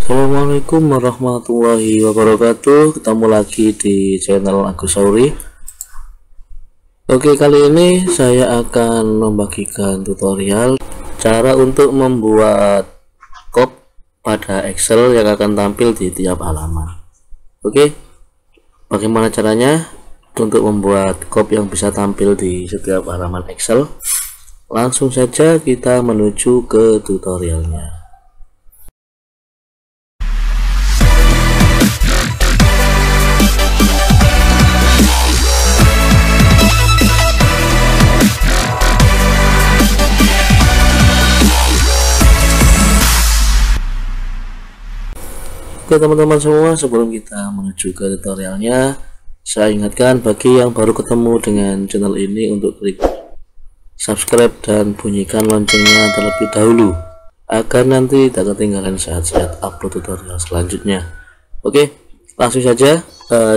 Assalamualaikum warahmatullahi wabarakatuh. Ketemu lagi di channel Agus Sauri. Oke, kali ini saya akan membagikan tutorial cara untuk membuat kop pada Excel yang akan tampil di tiap halaman. Oke, bagaimana caranya untuk membuat kop yang bisa tampil di setiap halaman Excel? Langsung saja kita menuju ke tutorialnya. Oke teman-teman semua, sebelum kita menuju ke tutorialnya, saya ingatkan bagi yang baru ketemu dengan channel ini untuk klik subscribe dan bunyikan loncengnya terlebih dahulu agar nanti tidak ketinggalan saat-saat upload tutorial selanjutnya. Oke, langsung saja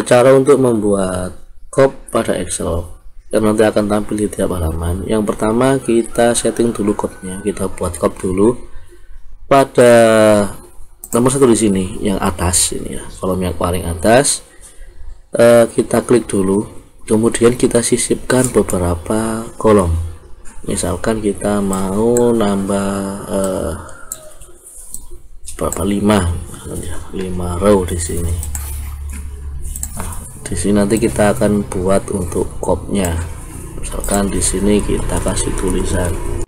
cara untuk membuat kop pada Excel yang nanti akan tampil di tiap halaman. Yang pertama, kita setting dulu kopnya, kita buat kop dulu pada nomor 1 di sini yang atas ini ya, kolom yang paling atas. Kita klik dulu, kemudian kita sisipkan beberapa kolom. Misalkan kita mau nambah berapa, 5 row di sini. Nah, di sini nanti kita akan buat untuk kopnya. Misalkan di sini kita kasih tulisan.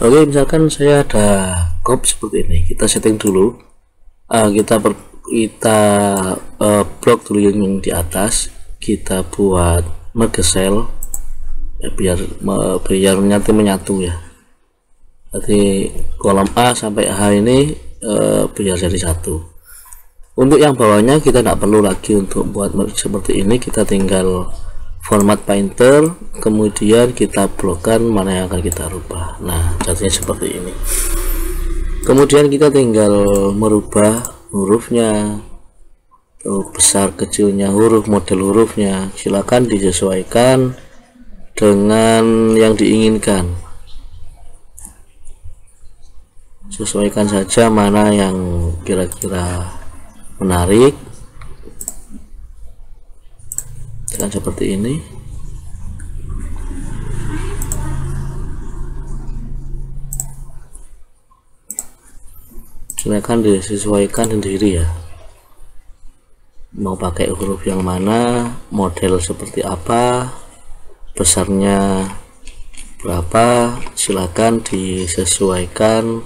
Oke, misalkan saya ada kop seperti ini, kita setting dulu, kita blok dulu yang di atas, kita buat merge cell ya, biar menyatu ya. Jadi kolom A sampai H ini biar jadi satu. Untuk yang bawahnya kita tidak perlu lagi untuk buat seperti ini, kita tinggal format painter, kemudian kita blokkan mana yang akan kita rubah. Nah, jadinya seperti ini. Kemudian kita tinggal merubah hurufnya, besar kecilnya huruf, model hurufnya, silakan disesuaikan dengan yang diinginkan. Sesuaikan saja mana yang kira-kira menarik. Dan seperti ini. Silakan disesuaikan sendiri ya, mau pakai huruf yang mana, model seperti apa, besarnya berapa, silakan disesuaikan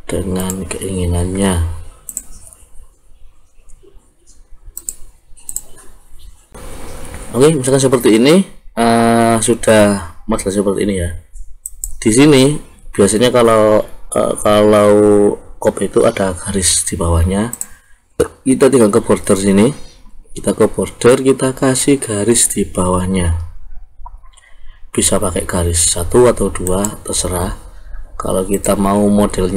dengan keinginannya. Oke, misalkan seperti ini, sudah model seperti ini ya. Di sini biasanya kalau kop itu ada garis di bawahnya, kita tinggal ke border sini, kita ke border, kita kasih garis di bawahnya. Bisa pakai garis 1 atau 2, terserah. Kalau kita mau model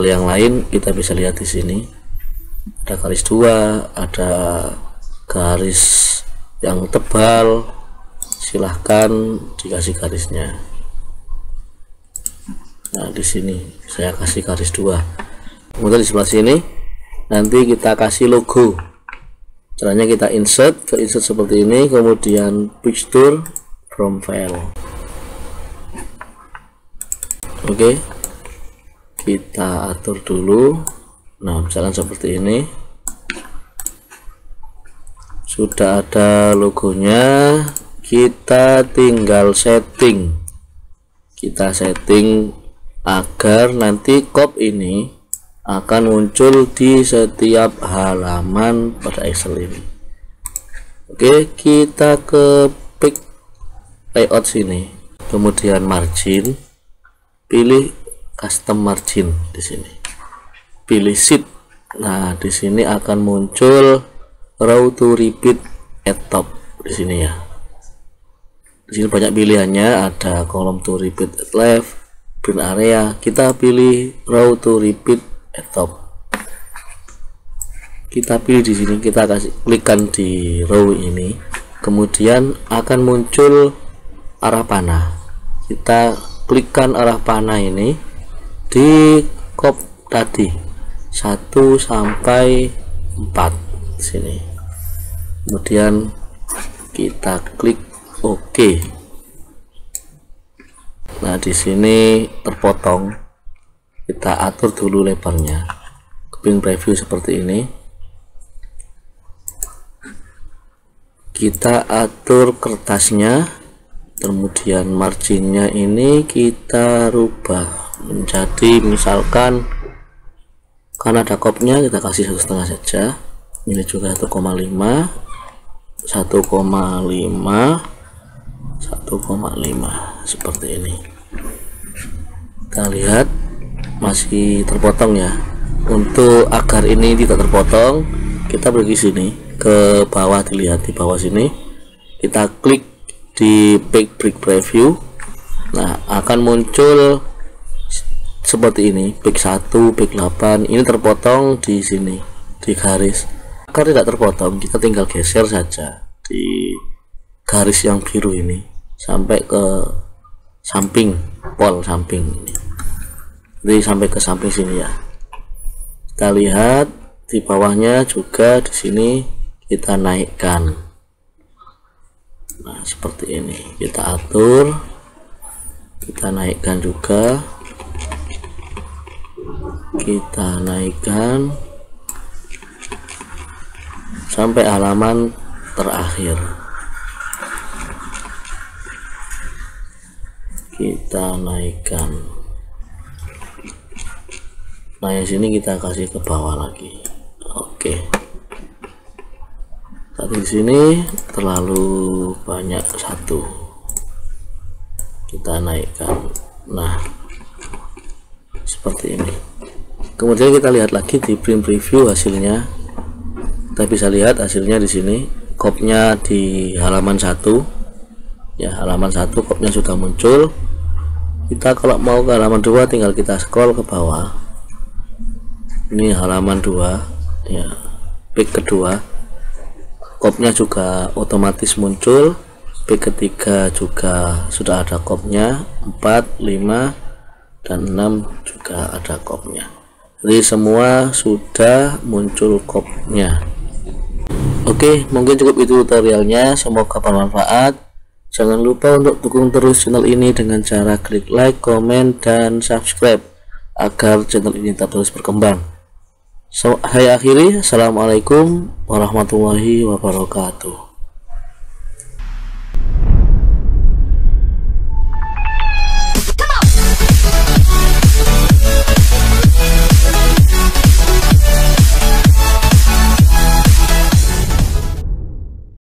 yang lain, kita bisa lihat di sini. Ada garis 2, ada garis yang tebal, silahkan dikasih garisnya. Nah, di sini saya kasih garis 2. Kemudian di sebelah sini nanti kita kasih logo. Caranya kita insert seperti ini, kemudian picture from file. Oke, kita atur dulu. Nah, misalkan seperti ini. Sudah ada logonya, kita tinggal setting. Kita setting agar nanti kop ini akan muncul di setiap halaman pada Excel ini. Oke, kita ke pick layout sini, kemudian margin, pilih custom margin di sini, pilih sheet. Nah, di sini akan muncul row to repeat at top di sini ya. Di sini banyak pilihannya, ada kolom to repeat at left, print area. Kita pilih row to repeat at top. kita pilih di sini, kita kasih klikkan di row ini, kemudian akan muncul arah panah. Kita klikkan arah panah ini di kop tadi 1 sampai 4 sini, kemudian kita klik OK. Nah, di sini terpotong, kita atur dulu lebarnya ke print preview seperti ini. Kita atur kertasnya, kemudian marginnya ini kita rubah menjadi, misalkan karena ada kopnya kita kasih 1,5 saja. Ini juga 1,5 seperti ini. Kita lihat masih terpotong ya. Untuk agar ini tidak terpotong, kita pergi sini ke bawah, dilihat di bawah sini, kita klik di back preview. Nah, akan muncul seperti ini, back 1, back 8. Ini terpotong di sini di garis. Agar tidak terpotong, kita tinggal geser saja di garis yang biru ini sampai ke samping pol samping ini. Jadi sampai ke samping sini ya. Kita lihat di bawahnya juga, di sini kita naikkan. Nah, seperti ini kita atur, kita naikkan juga, kita naikkan sampai halaman terakhir. Kita naikkan. Nah, yang sini kita kasih ke bawah lagi. Oke. Tadi di sini terlalu banyak satu. Kita naikkan. Nah, seperti ini. Kemudian kita lihat lagi di print preview hasilnya. Kita bisa lihat hasilnya di sini. Kopnya di halaman 1. Ya, halaman 1 kopnya sudah muncul. Kita kalau mau ke halaman 2 tinggal kita scroll ke bawah. Ini halaman 2 ya, page kedua, kopnya juga otomatis muncul. Page ketiga juga sudah ada kopnya, 4, 5 dan 6 juga ada kopnya. Jadi semua sudah muncul kopnya. Oke, mungkin cukup itu tutorialnya, semoga bermanfaat. Jangan lupa untuk dukung terus channel ini dengan cara klik like, komen, dan subscribe agar channel ini tetap terus berkembang. Saya akhiri, assalamualaikum warahmatullahi wabarakatuh.